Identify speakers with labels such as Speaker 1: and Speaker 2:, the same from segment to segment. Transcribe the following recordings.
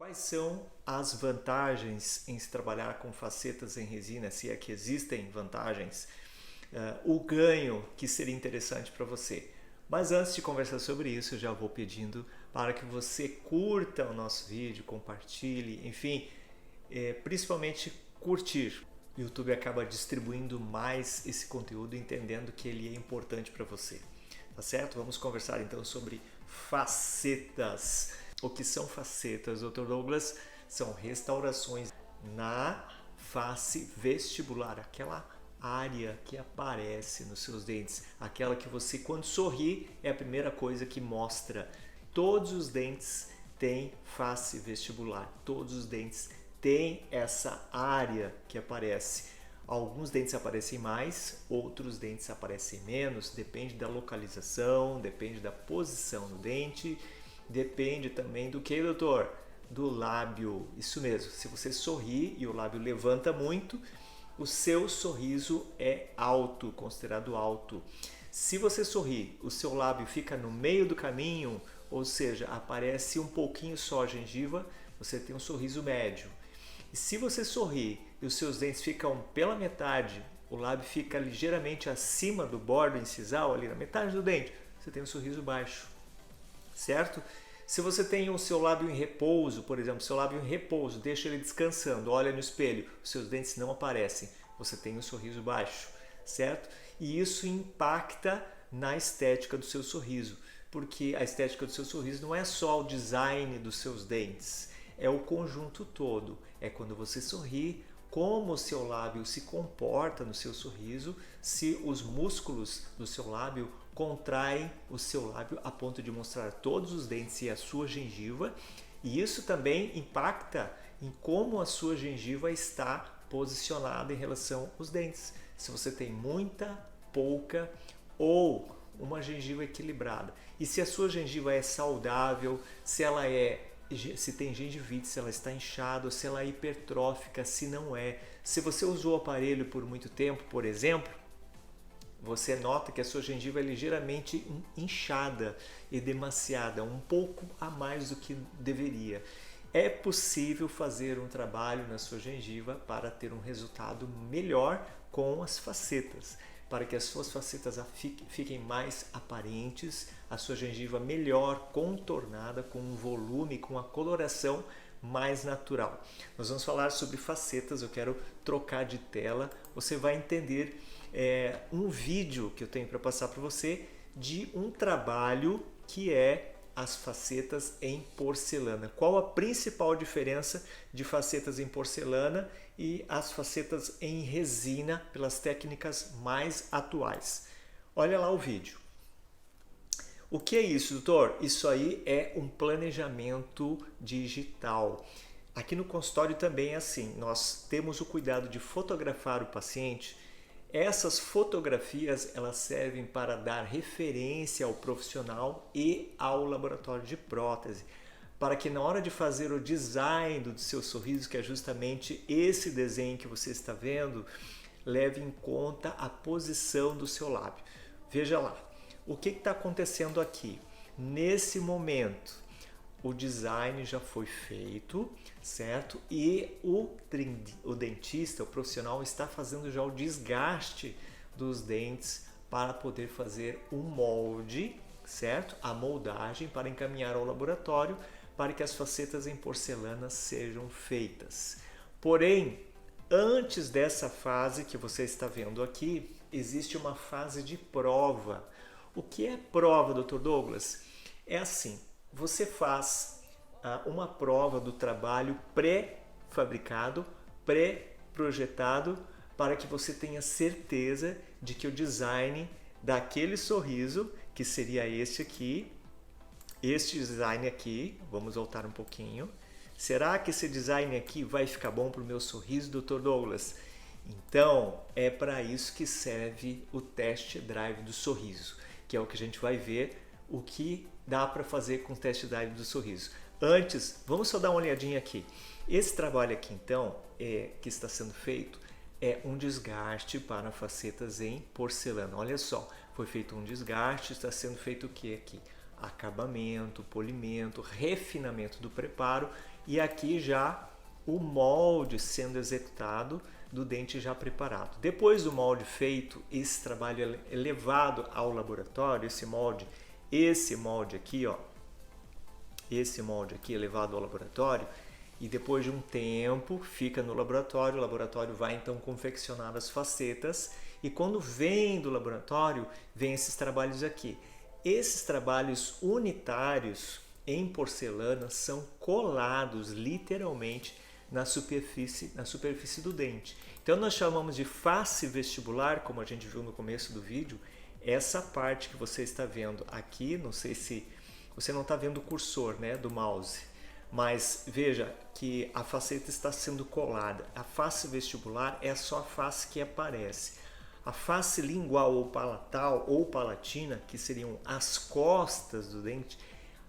Speaker 1: Quais são as vantagens em se trabalhar com facetas em resina, se é que existem vantagens, o ganho que seria interessante para você? Mas antes de conversar sobre isso, eu já vou pedindo para que você curta o nosso vídeo, compartilhe, enfim, principalmente curtir. O YouTube acaba distribuindo mais esse conteúdo, entendendo que ele é importante para você. Tá certo? Vamos conversar então sobre facetas. O que são facetas, Dr. Douglas? São restaurações na face vestibular, aquela área que aparece nos seus dentes, aquela que você, quando sorri, é a primeira coisa que mostra. Todos os dentes têm face vestibular, todos os dentes têm essa área que aparece. Alguns dentes aparecem mais, outros dentes aparecem menos, depende da localização, depende da posição do dente, depende também do que, doutor? Do lábio. Isso mesmo, se você sorri e o lábio levanta muito, o seu sorriso é alto, considerado alto. Se você sorrir, o seu lábio fica no meio do caminho, ou seja, aparece um pouquinho só a gengiva, você tem um sorriso médio. E se você sorrir e os seus dentes ficam pela metade, o lábio fica ligeiramente acima do bordo incisal, ali na metade do dente, você tem um sorriso baixo, certo? Se você tem o seu lábio em repouso, por exemplo, seu lábio em repouso, deixa ele descansando, olha no espelho, os seus dentes não aparecem, você tem um sorriso baixo, certo? E isso impacta na estética do seu sorriso, porque a estética do seu sorriso não é só o design dos seus dentes, é o conjunto todo, é quando você sorri, como o seu lábio se comporta no seu sorriso, se os músculos do seu lábio contraem o seu lábio a ponto de mostrar todos os dentes e a sua gengiva, e isso também impacta em como a sua gengiva está posicionada em relação aos dentes. Se você tem muita, pouca ou uma gengiva equilibrada. E se a sua gengiva é saudável, se tem gengivite, se ela está inchada, se ela é hipertrófica, se não é. Se você usou o aparelho por muito tempo, por exemplo, você nota que a sua gengiva é ligeiramente inchada, edemaciada, um pouco a mais do que deveria. É possível fazer um trabalho na sua gengiva para ter um resultado melhor com as facetas, para que as suas facetas fiquem mais aparentes, a sua gengiva melhor contornada, com um volume, com a coloração mais natural. Nós vamos falar sobre facetas, eu quero trocar de tela, você vai entender um vídeo que eu tenho para passar para você de um trabalho que é as facetas em porcelana. Qual a principal diferença de facetas em porcelana e as facetas em resina pelas técnicas mais atuais? Olha lá o vídeo. O que é isso, doutor? Isso aí é um planejamento digital. Aqui no consultório também é assim, nós temos o cuidado de fotografar o paciente. Essas fotografias elas servem para dar referência ao profissional e ao laboratório de prótese, para que na hora de fazer o design do seu sorriso, que é justamente esse desenho que você está vendo, leve em conta a posição do seu lábio. Veja lá, o que está acontecendo aqui? Nesse momento, o design já foi feito, certo? E o dentista, o profissional, está fazendo já o desgaste dos dentes para poder fazer um molde, certo? A moldagem para encaminhar ao laboratório para que as facetas em porcelana sejam feitas. Porém, antes dessa fase que você está vendo aqui, existe uma fase de prova. O que é prova, Dr. Douglas? É assim, você faz uma prova do trabalho pré-fabricado, pré-projetado, para que você tenha certeza de que o design daquele sorriso, que seria este aqui, este design aqui, vamos voltar um pouquinho. Será que esse design aqui vai ficar bom para o meu sorriso, Dr. Douglas? Então, é para isso que serve o test drive do sorriso, que é o que a gente vai ver o que dá para fazer com o test drive do sorriso. Antes, vamos só dar uma olhadinha aqui. Esse trabalho aqui, então, que está sendo feito, é um desgaste para facetas em porcelana. Olha só, foi feito um desgaste, está sendo feito o que aqui? Acabamento, polimento, refinamento do preparo e aqui já o molde sendo executado do dente já preparado. Depois do molde feito, esse trabalho é levado ao laboratório, esse molde aqui, ó, esse molde aqui é levado ao laboratório e depois de um tempo fica no laboratório, o laboratório vai então confeccionar as facetas e quando vem do laboratório, vem esses trabalhos aqui. Esses trabalhos unitários em porcelana são colados literalmente na superfície do dente. Então nós chamamos de face vestibular, como a gente viu no começo do vídeo, essa parte que você está vendo aqui, não sei se você não está vendo o cursor, né, do mouse, mas veja que a faceta está sendo colada. A face vestibular é só a face que aparece. A face lingual ou palatal ou palatina, que seriam as costas do dente,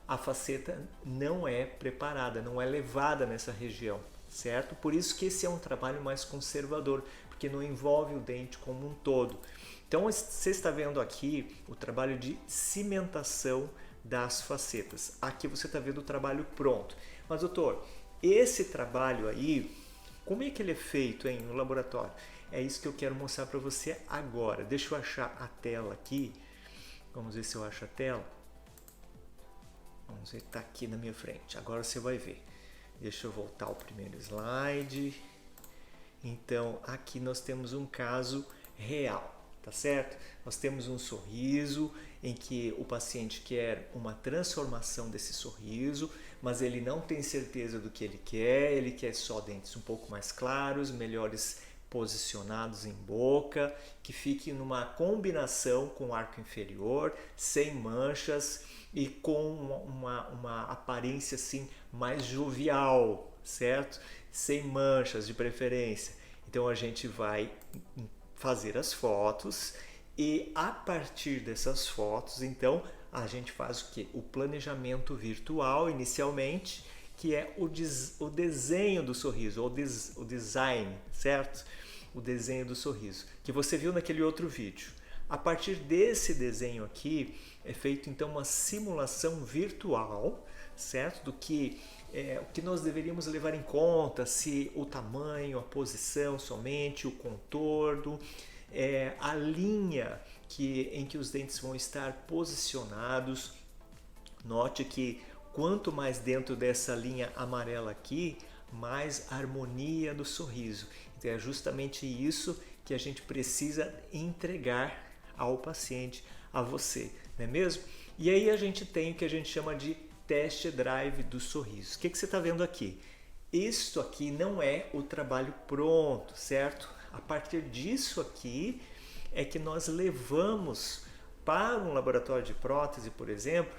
Speaker 1: a faceta não é preparada, não é levada nessa região, certo? Por isso que esse é um trabalho mais conservador, porque não envolve o dente como um todo. Então você está vendo aqui o trabalho de cimentação das facetas. Aqui você está vendo o trabalho pronto. Mas doutor, esse trabalho aí, como é que ele é feito, hein, no laboratório? É isso que eu quero mostrar para você agora. Deixa eu achar a tela aqui. Vamos ver se eu acho a tela. Vamos ver, está aqui na minha frente. Agora você vai ver. Deixa eu voltar ao primeiro slide. Então, aqui nós temos um caso real, tá certo? Nós temos um sorriso em que o paciente quer uma transformação desse sorriso, mas ele não tem certeza do que ele quer só dentes um pouco mais claros, melhores posicionados em boca, que fique numa combinação com o arco inferior, sem manchas e com uma aparência assim mais jovial, certo? Sem manchas de preferência. Então a gente vai fazer as fotos e a partir dessas fotos, então, a gente faz o quê? O planejamento virtual inicialmente, que é o desenho do sorriso, ou o design, certo? O desenho do sorriso, que você viu naquele outro vídeo. A partir desse desenho aqui, é feito então uma simulação virtual, certo? Do que o que nós deveríamos levar em conta, se o tamanho, a posição somente, o contorno, a linha em que os dentes vão estar posicionados. Note que quanto mais dentro dessa linha amarela aqui, mais harmonia do sorriso. Então é justamente isso que a gente precisa entregar ao paciente, a você, não é mesmo? E aí a gente tem o que a gente chama de test drive do sorriso. O que você está vendo aqui? Isto aqui não é o trabalho pronto, certo? A partir disso aqui é que nós levamos para um laboratório de prótese, por exemplo,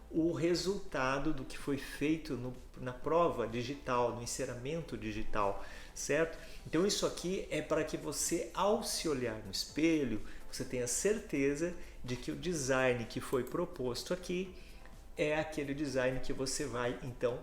Speaker 1: o resultado do que foi feito na prova digital, no enceramento digital, certo? Então isso aqui é para que você, ao se olhar no espelho, você tenha certeza de que o design que foi proposto aqui é aquele design que você vai então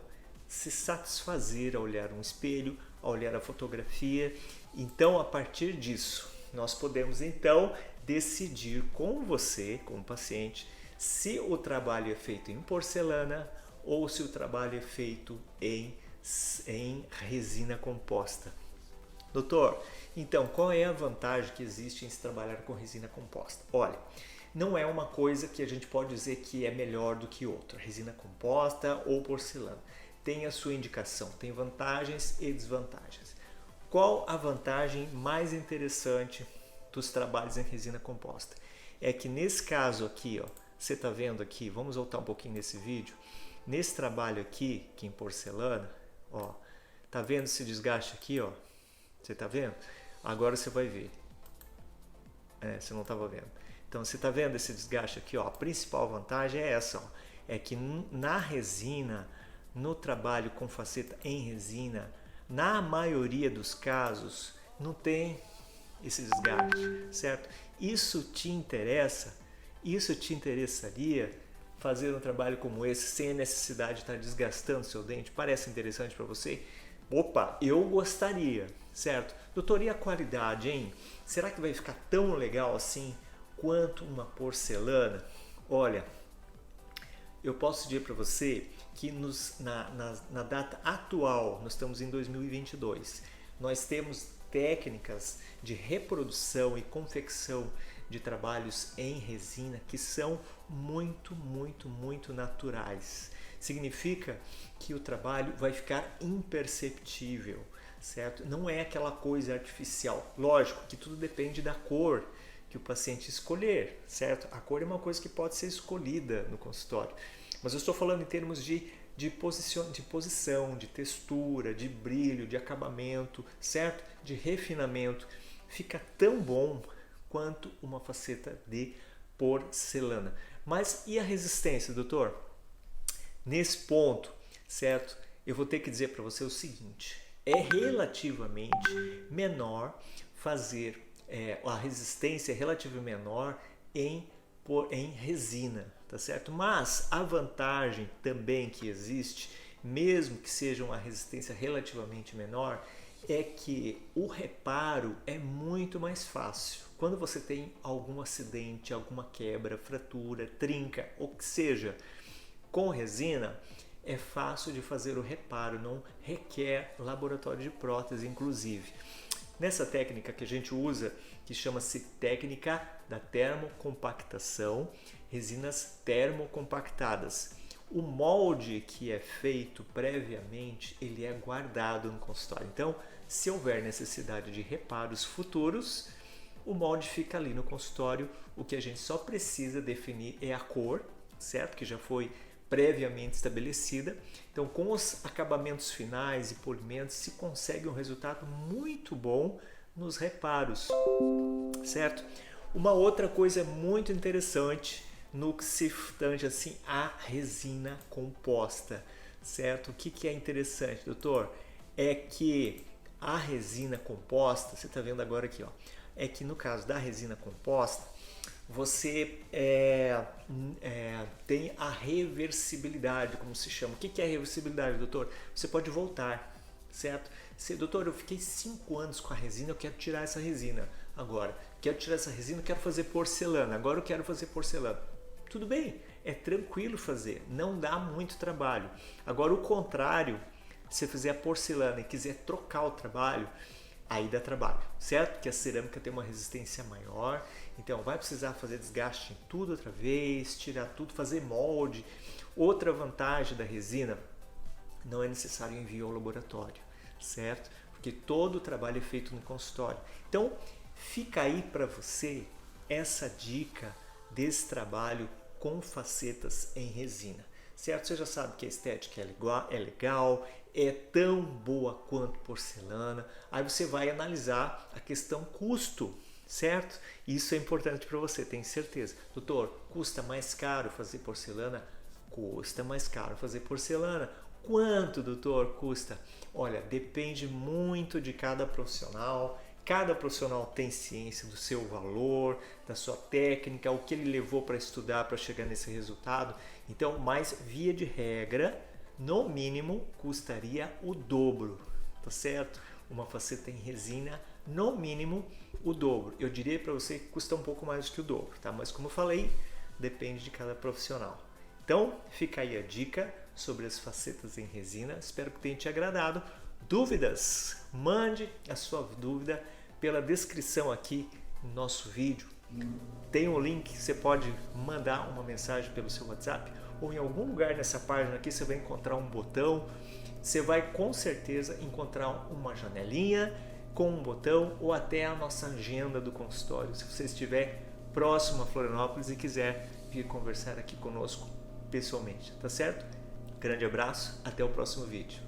Speaker 1: se satisfazer ao olhar um espelho, ao olhar a fotografia. Então, a partir disso, nós podemos então decidir com você, como paciente, se o trabalho é feito em porcelana ou se o trabalho é feito em resina composta. Doutor, então qual é a vantagem que existe em se trabalhar com resina composta? Olha, não é uma coisa que a gente pode dizer que é melhor do que outra, resina composta ou porcelana. Tem a sua indicação, tem vantagens e desvantagens. Qual a vantagem mais interessante dos trabalhos em resina composta? É que nesse caso aqui, ó, você está vendo aqui, vamos voltar um pouquinho nesse vídeo, nesse trabalho aqui, que em porcelana, ó, tá vendo esse desgaste aqui, ó? Você tá vendo? Agora você vai ver. Você não estava vendo. Então você está vendo esse desgaste aqui, ó? A principal vantagem é essa, ó, é que na resina, no trabalho com faceta em resina, na maioria dos casos não tem esse desgaste, certo? Isso te interessa? Isso te interessaria fazer um trabalho como esse sem a necessidade de estar desgastando seu dente? Parece interessante para você? Opa, eu gostaria, certo? Doutor, e a qualidade, hein? Será que vai ficar tão legal assim quanto uma porcelana? Olha, eu posso dizer para você que na data atual, nós estamos em 2022, nós temos técnicas de reprodução e confecção de trabalhos em resina que são muito, muito, muito naturais. Significa que o trabalho vai ficar imperceptível, certo? Não é aquela coisa artificial. Lógico que tudo depende da cor que o paciente escolher, certo? A cor é uma coisa que pode ser escolhida no consultório. Mas eu estou falando em termos de posição, de textura, de brilho, de acabamento, certo? De refinamento. Fica tão bom quanto uma faceta de porcelana. Mas e a resistência, doutor? Nesse ponto, certo? Eu vou ter que dizer para você o seguinte: é relativamente menor fazer, a resistência é relativamente menor em resina, tá certo? Mas a vantagem também que existe, mesmo que seja uma resistência relativamente menor, é que o reparo é muito mais fácil. Quando você tem algum acidente, alguma quebra, fratura, trinca, ou que seja, com resina, é fácil de fazer o reparo, não requer laboratório de prótese, inclusive. Nessa técnica que a gente usa, que chama-se técnica da termocompactação, resinas termocompactadas. O molde que é feito previamente, ele é guardado no consultório. Então, se houver necessidade de reparos futuros, o molde fica ali no consultório. O que a gente só precisa definir é a cor, certo? Que já foi previamente estabelecida. Então, com os acabamentos finais e polimentos, se consegue um resultado muito bom nos reparos, certo? Uma outra coisa muito interessante no que se tange assim a resina composta, certo? O que é interessante, doutor? É que a resina composta, você está vendo agora aqui, ó, é que no caso da resina composta, você tem a reversibilidade, como se chama. O que é a reversibilidade, doutor? Você pode voltar, certo? Doutor, eu fiquei 5 anos com a resina, eu quero tirar essa resina agora. Quero tirar essa resina, quero fazer porcelana. Agora eu quero fazer porcelana. Tudo bem, é tranquilo fazer, não dá muito trabalho. Agora o contrário, se você fizer a porcelana e quiser trocar o trabalho, aí dá trabalho, certo? Porque a cerâmica tem uma resistência maior, então vai precisar fazer desgaste em tudo outra vez, tirar tudo, fazer molde. Outra vantagem da resina, não é necessário envio ao laboratório, certo? Porque todo o trabalho é feito no consultório. Então, fica aí para você essa dica desse trabalho com facetas em resina, certo? Você já sabe que a estética é legal, é tão boa quanto porcelana. Aí você vai analisar a questão custo, certo? Isso é importante para você, tenho certeza. Doutor, custa mais caro fazer porcelana? Custa mais caro fazer porcelana. Quanto, doutor, custa? Olha, depende muito de cada profissional. Cada profissional tem ciência do seu valor, da sua técnica, o que ele levou para estudar para chegar nesse resultado. Então, mas via de regra, no mínimo, custaria o dobro, tá certo? Uma faceta em resina, no mínimo, o dobro. Eu diria para você que custa um pouco mais do que o dobro, tá? Mas como eu falei, depende de cada profissional. Então, fica aí a dica sobre as facetas em resina. Espero que tenha te agradado. Dúvidas? Mande a sua dúvida pela descrição aqui no nosso vídeo. Tem um link que você pode mandar uma mensagem pelo seu WhatsApp, ou em algum lugar nessa página aqui você vai encontrar um botão. Você vai com certeza encontrar uma janelinha com um botão, ou até a nossa agenda do consultório, se você estiver próximo a Florianópolis e quiser vir conversar aqui conosco pessoalmente, tá certo? Grande abraço, até o próximo vídeo.